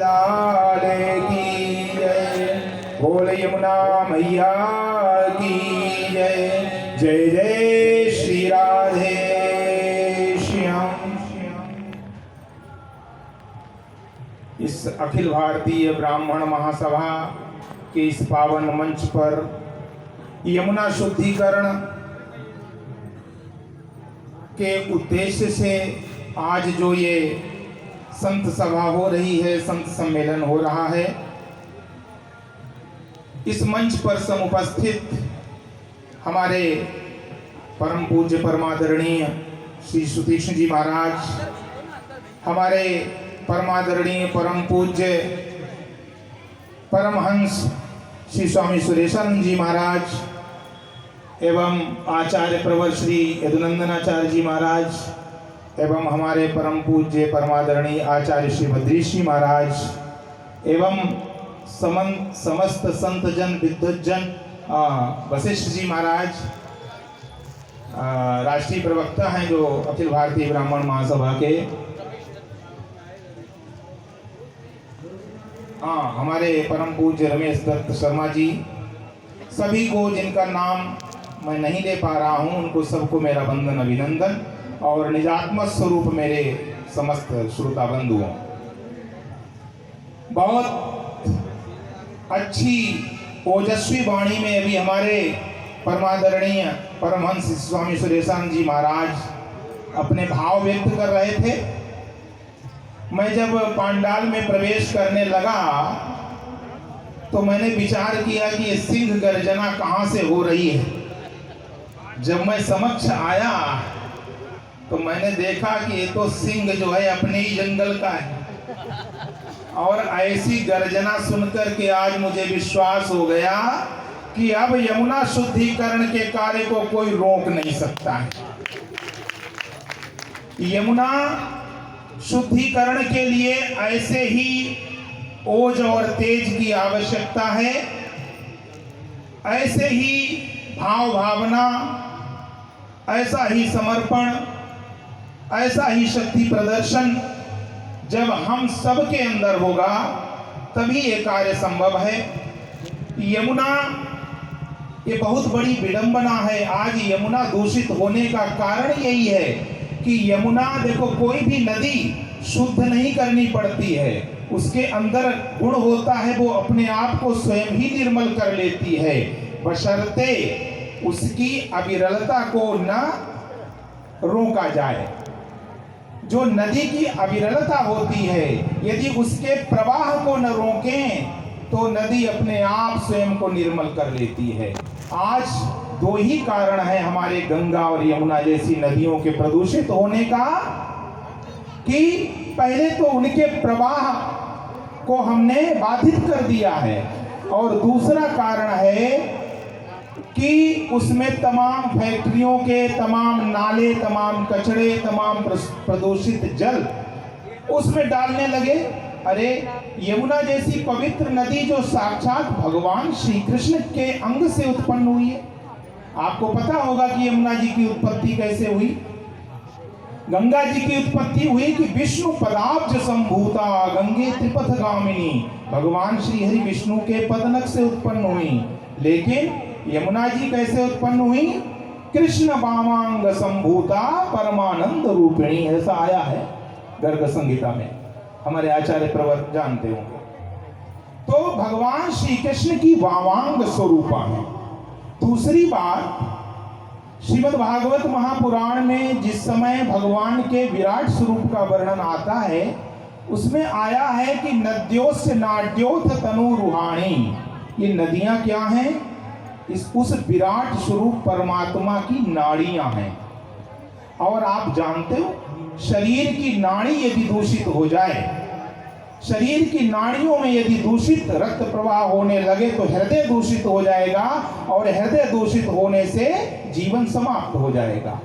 लाल की जय। बोल यमुना मैया की जय। जय जय श्री राधे श्याम। इस अखिल भारतीय ब्राह्मण महासभा के इस पावन मंच पर यमुना शुद्धिकरण के उद्देश्य से आज जो ये संत सभा हो रही है, संत सम्मेलन हो रहा है, इस मंच पर समुपस्थित हमारे परम पूज्य परमादरणीय श्री सुतीक्ष्ण जी महाराज, हमारे परमादरणीय परम पूज्य परमहंस श्री स्वामी सुरेशानंद जी महाराज एवं आचार्य प्रवर श्री यदुनंदनाचार्य जी महाराज एवं हमारे परम पूज्य परमादरणीय आचार्य श्री बद्रीश जी महाराज एवं समस्त संत जन विद्वज्जन वशिष्ठ जी महाराज, राष्ट्रीय प्रवक्ता हैं जो अखिल भारतीय ब्राह्मण महासभा के, हमारे परम पूज्य रमेश दत्त शर्मा जी, सभी को जिनका नाम मैं नहीं ले पा रहा हूं, उनको सबको मेरा वंदन अभिनंदन और निजात्मक स्वरूप मेरे समस्त श्रोता बंधुओं। बहुत अच्छी ओजस्वी वाणी में अभी हमारे परमादरणीय परमहंस स्वामी सुरेशानंद जी महाराज अपने भाव व्यक्त कर रहे थे। मैं जब पांडाल में प्रवेश करने लगा तो मैंने विचार किया कि ये सिंह गर्जना कहाँ से हो रही है। जब मैं समक्ष आया तो मैंने देखा कि ये तो सिंह जो है अपने ही जंगल का है, और ऐसी गर्जना सुनकर के आज मुझे विश्वास हो गया कि अब यमुना शुद्धिकरण के कार्य को कोई रोक नहीं सकता है। यमुना शुद्धिकरण के लिए ऐसे ही ओज और तेज की आवश्यकता है, ऐसे ही भाव भावना, ऐसा ही समर्पण, ऐसा ही शक्ति प्रदर्शन जब हम सब के अंदर होगा तभी ये कार्य संभव है। यमुना ये बहुत बड़ी विडंबना है। आज यमुना दूषित होने का कारण यही है कि यमुना, देखो कोई भी नदी शुद्ध नहीं करनी पड़ती है, उसके अंदर गुण होता है, वो अपने आप को स्वयं ही निर्मल कर लेती है, बशर्ते उसकी अविरलता को न रोका जाए। जो नदी की अविरलता होती है, यदि उसके प्रवाह को न रोकें तो नदी अपने आप स्वयं को निर्मल कर लेती है। आज दो ही कारण है हमारे गंगा और यमुना जैसी नदियों के प्रदूषित होने का, कि पहले तो उनके प्रवाह को हमने बाधित कर दिया है, और दूसरा कारण है कि उसमें तमाम फैक्ट्रियों के तमाम नाले, तमाम कचड़े, तमाम प्रदूषित जल उसमें डालने लगे। अरे यमुना जैसी पवित्र नदी जो साक्षात भगवान श्री कृष्ण के अंग से उत्पन्न हुई है, आपको पता होगा कि यमुना जी की उत्पत्ति कैसे हुई। गंगा जी की उत्पत्ति हुई कि विष्णु पदाब्ज संभूता गंगे त्रिपथ गामिनी, भगवान श्री हरि विष्णु के पदनख से उत्पन्न हुई। लेकिन यमुना जी कैसे उत्पन्न हुई? कृष्ण वामांग संभूता परमानंद रूपिणी, ऐसा आया है गर्ग संहिता में, हमारे आचार्य प्रवर जानते होंगे। तो भगवान श्री कृष्ण की वामांग स्वरूपा है। दूसरी बात, श्रीमद् भागवत महापुराण में जिस समय भगवान के विराट स्वरूप का वर्णन आता है, उसमें आया है कि नद्योस्य नाड्योथ तनु रूहाणी। ये नदियां क्या हैं? उस विराट स्वरूप परमात्मा की नाड़ियां हैं। और आप जानते हो, शरीर की नाड़ी यदि दूषित हो जाए, शरीर की नाड़ियों में यदि दूषित रक्त प्रवाह होने लगे तो हृदय दूषित हो जाएगा, और हृदय दूषित होने से जीवन समाप्त हो जाएगा।